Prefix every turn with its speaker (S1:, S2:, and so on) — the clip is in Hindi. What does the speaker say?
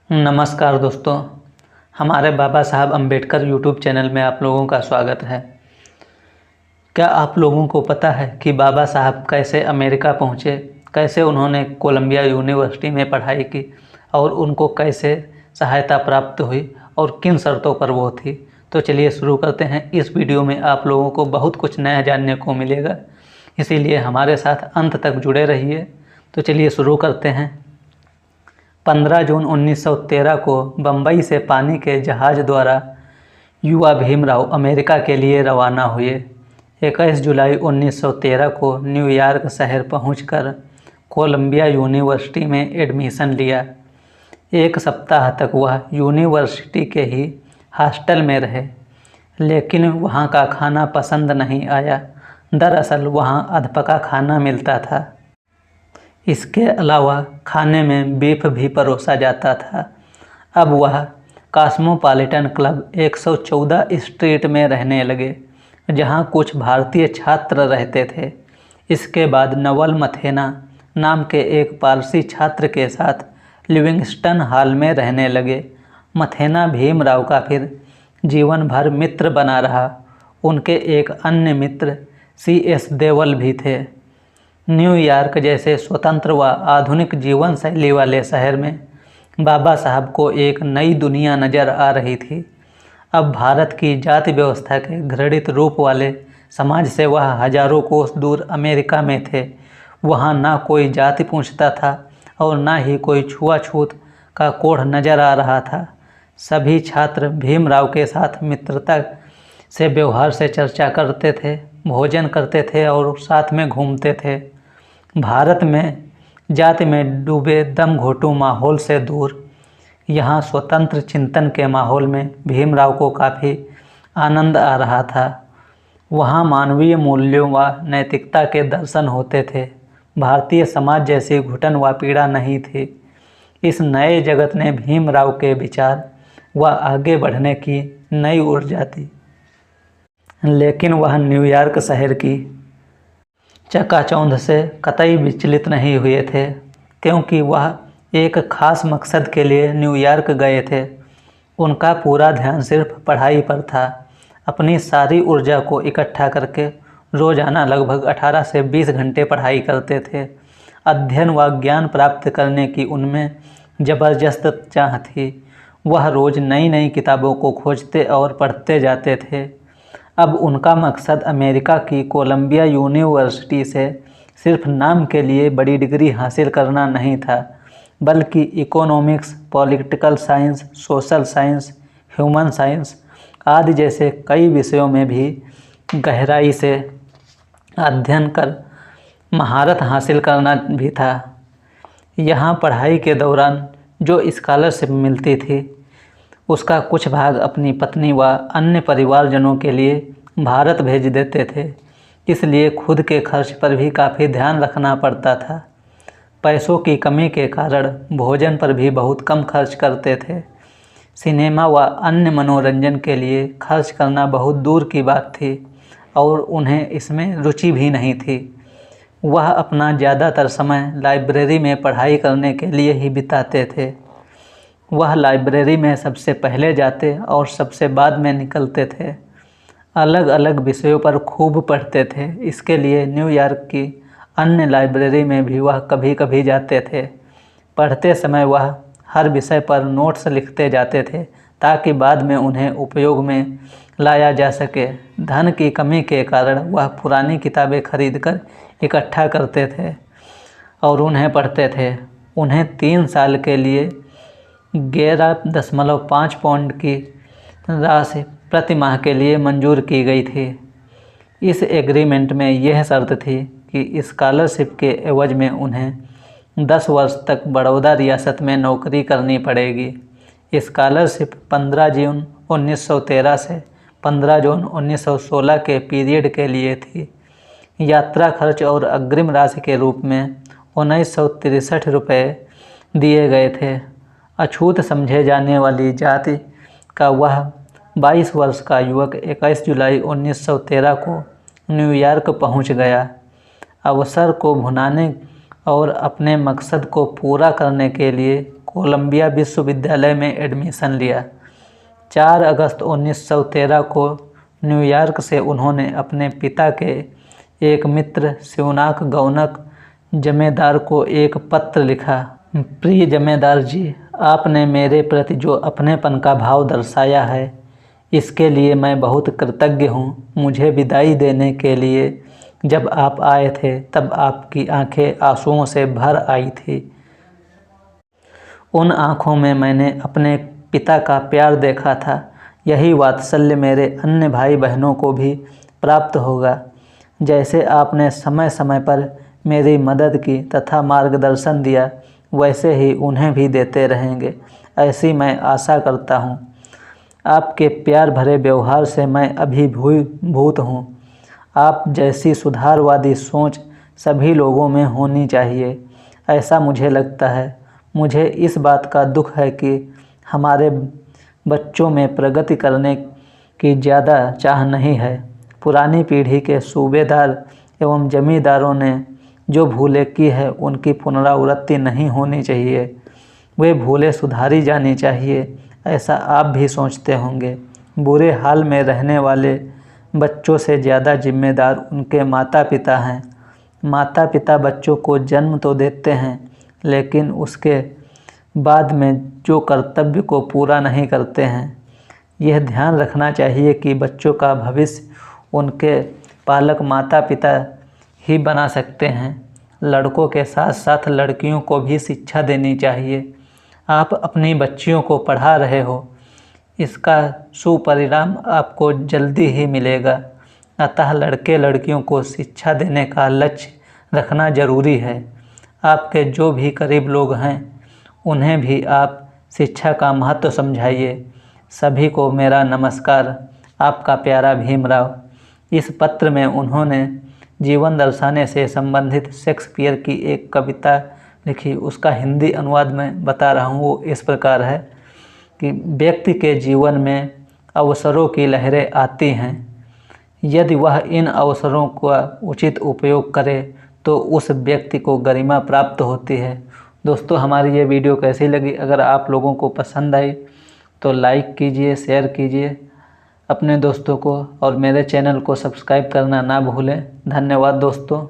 S1: नमस्कार दोस्तों, हमारे बाबा साहब अम्बेडकर यूट्यूब चैनल में आप लोगों का स्वागत है। क्या आप लोगों को पता है कि बाबा साहब कैसे अमेरिका पहुँचे, कैसे उन्होंने कोलंबिया यूनिवर्सिटी में पढ़ाई की और उनको कैसे सहायता प्राप्त हुई और किन शर्तों पर वो थी। तो चलिए शुरू करते हैं। इस वीडियो में आप लोगों को बहुत कुछ नया जानने को मिलेगा, इसीलिए हमारे साथ अंत तक जुड़े रहिए। तो चलिए शुरू करते हैं। 15 जून 1913 को बम्बई से पानी के जहाज़ द्वारा युवा भीमराव अमेरिका के लिए रवाना हुए। 21 जुलाई 1913 को न्यूयॉर्क शहर पहुंचकर कोलंबिया यूनिवर्सिटी में एडमिशन लिया। एक सप्ताह तक वह यूनिवर्सिटी के ही हॉस्टल में रहे, लेकिन वहां का खाना पसंद नहीं आया। दरअसल वहां अधपका खाना मिलता था। इसके अलावा खाने में बीफ भी परोसा जाता था। अब वह कॉस्मोपॉलिटन क्लब 114 स्ट्रीट में रहने लगे, जहां कुछ भारतीय छात्र रहते थे। इसके बाद नवल मथेना नाम के एक पारसी छात्र के साथ लिविंगस्टन हॉल में रहने लगे। मथेना भीमराव का फिर जीवन भर मित्र बना रहा। उनके एक अन्य मित्र C.S. देवल भी थे। न्यूयॉर्क जैसे स्वतंत्र व आधुनिक जीवन शैली वाले शहर में बाबा साहब को एक नई दुनिया नज़र आ रही थी। अब भारत की जाति व्यवस्था के घृणित रूप वाले समाज से वह हजारों कोस दूर अमेरिका में थे। वहाँ ना कोई जाति पूछता था और ना ही कोई छुआछूत का कोढ़ नज़र आ रहा था। सभी छात्र भीमराव के साथ मित्रता से व्यवहार से चर्चा करते थे, भोजन करते थे और साथ में घूमते थे। भारत में जाति में डूबे दम घोटू माहौल से दूर यहाँ स्वतंत्र चिंतन के माहौल में भीमराव को काफ़ी आनंद आ रहा था। वहाँ मानवीय मूल्यों व नैतिकता के दर्शन होते थे। भारतीय समाज जैसी घुटन व पीड़ा नहीं थी। इस नए जगत ने भीमराव के विचार व आगे बढ़ने की नई ऊर्जा दी। लेकिन वह न्यूयॉर्क शहर की चकाचौंध से कतई विचलित नहीं हुए थे, क्योंकि वह एक खास मकसद के लिए न्यूयॉर्क गए थे। उनका पूरा ध्यान सिर्फ पढ़ाई पर था। अपनी सारी ऊर्जा को इकट्ठा करके रोज़ाना लगभग 18 से 20 घंटे पढ़ाई करते थे। अध्ययन व ज्ञान प्राप्त करने की उनमें ज़बरदस्त चाह थी। वह रोज़ नई नई किताबों को खोजते और पढ़ते जाते थे। अब उनका मकसद अमेरिका की कोलंबिया यूनिवर्सिटी से सिर्फ नाम के लिए बड़ी डिग्री हासिल करना नहीं था, बल्कि economics, political science, social science, human science आदि जैसे कई विषयों में भी गहराई से अध्ययन कर महारत हासिल करना भी था। यहाँ पढ़ाई के दौरान जो स्कॉलरशिप मिलती थी, उसका कुछ भाग अपनी पत्नी व अन्य परिवारजनों के लिए भारत भेज देते थे। इसलिए खुद के खर्च पर भी काफ़ी ध्यान रखना पड़ता था। पैसों की कमी के कारण भोजन पर भी बहुत कम खर्च करते थे। सिनेमा व अन्य मनोरंजन के लिए खर्च करना बहुत दूर की बात थी और उन्हें इसमें रुचि भी नहीं थी। वह अपना ज़्यादातर समय लाइब्रेरी में पढ़ाई करने के लिए ही बिताते थे। वह लाइब्रेरी में सबसे पहले जाते और सबसे बाद में निकलते थे। अलग अलग विषयों पर खूब पढ़ते थे। इसके लिए न्यूयॉर्क की अन्य लाइब्रेरी में भी वह कभी कभी जाते थे। पढ़ते समय वह हर विषय पर नोट्स लिखते जाते थे, ताकि बाद में उन्हें उपयोग में लाया जा सके। धन की कमी के कारण वह पुरानी किताबें खरीदकर इकट्ठा करते थे और उन्हें पढ़ते थे। उन्हें 3 साल के लिए 11.5 पाउंड की राशि प्रति माह के लिए मंजूर की गई थी। इस एग्रीमेंट में यह शर्त थी कि स्कॉलरशिप के एवज में उन्हें 10 वर्ष तक बड़ौदा रियासत में नौकरी करनी पड़ेगी। स्कॉलरशिप 15 जून 1913 से 15 जून 1916 के पीरियड के लिए थी। यात्रा खर्च और अग्रिम राशि के रूप में 1963 रुपये दिए गए थे। अछूत समझे जाने वाली जाति का वह 22 वर्ष का युवक 21 जुलाई 1913 को न्यूयॉर्क पहुंच गया। अवसर को भुनाने और अपने मकसद को पूरा करने के लिए कोलंबिया विश्वविद्यालय में एडमिशन लिया। 4 अगस्त 1913 को न्यूयॉर्क से उन्होंने अपने पिता के एक मित्र शिवनाथ गौनक जमेदार को एक पत्र लिखा। प्रिय जमेदार जी, आपने मेरे प्रति जो अपनेपन का भाव दर्शाया है, इसके लिए मैं बहुत कृतज्ञ हूँ। मुझे विदाई देने के लिए जब आप आए थे तब आपकी आंखें आंसुओं से भर आई थी। उन आँखों में मैंने अपने पिता का प्यार देखा था। यही वात्सल्य मेरे अन्य भाई बहनों को भी प्राप्त होगा। जैसे आपने समय समय पर मेरी मदद की तथा मार्गदर्शन दिया, वैसे ही उन्हें भी देते रहेंगे, ऐसी मैं आशा करता हूँ। आपके प्यार भरे व्यवहार से मैं अभिभूत हूँ। आप जैसी सुधारवादी सोच सभी लोगों में होनी चाहिए, ऐसा मुझे लगता है। मुझे इस बात का दुख है कि हमारे बच्चों में प्रगति करने की ज़्यादा चाह नहीं है। पुरानी पीढ़ी के सूबेदार एवं जमींदारों ने जो भूलें की है, उनकी पुनरावृत्ति नहीं होनी चाहिए। वे भूलें सुधारी जानी चाहिए, ऐसा आप भी सोचते होंगे। बुरे हाल में रहने वाले बच्चों से ज़्यादा जिम्मेदार उनके माता पिता हैं। माता पिता बच्चों को जन्म तो देते हैं, लेकिन उसके बाद में जो कर्तव्य को पूरा नहीं करते हैं। यह ध्यान रखना चाहिए कि बच्चों का भविष्य उनके पालक माता पिता ही बना सकते हैं। लड़कों के साथ साथ लड़कियों को भी शिक्षा देनी चाहिए। आप अपनी बच्चियों को पढ़ा रहे हो, इसका सुपरिणाम आपको जल्दी ही मिलेगा। अतः लड़के लड़कियों को शिक्षा देने का लक्ष्य रखना जरूरी है। आपके जो भी करीब लोग हैं, उन्हें भी आप शिक्षा का महत्व समझाइए। सभी को मेरा नमस्कार। आपका प्यारा भीमराव। इस पत्र में उन्होंने जीवन दर्शाने से संबंधित शेक्सपियर की एक कविता लिखी। उसका हिंदी अनुवाद मैं बता रहा हूँ। वो इस प्रकार है कि व्यक्ति के जीवन में अवसरों की लहरें आती हैं। यदि वह इन अवसरों का उचित उपयोग करे तो उस व्यक्ति को गरिमा प्राप्त होती है। दोस्तों, हमारी ये वीडियो कैसी लगी? अगर आप लोगों को पसंद आई तो लाइक कीजिए, शेयर कीजिए अपने दोस्तों को, और मेरे चैनल को सब्सक्राइब करना ना भूलें। धन्यवाद दोस्तों।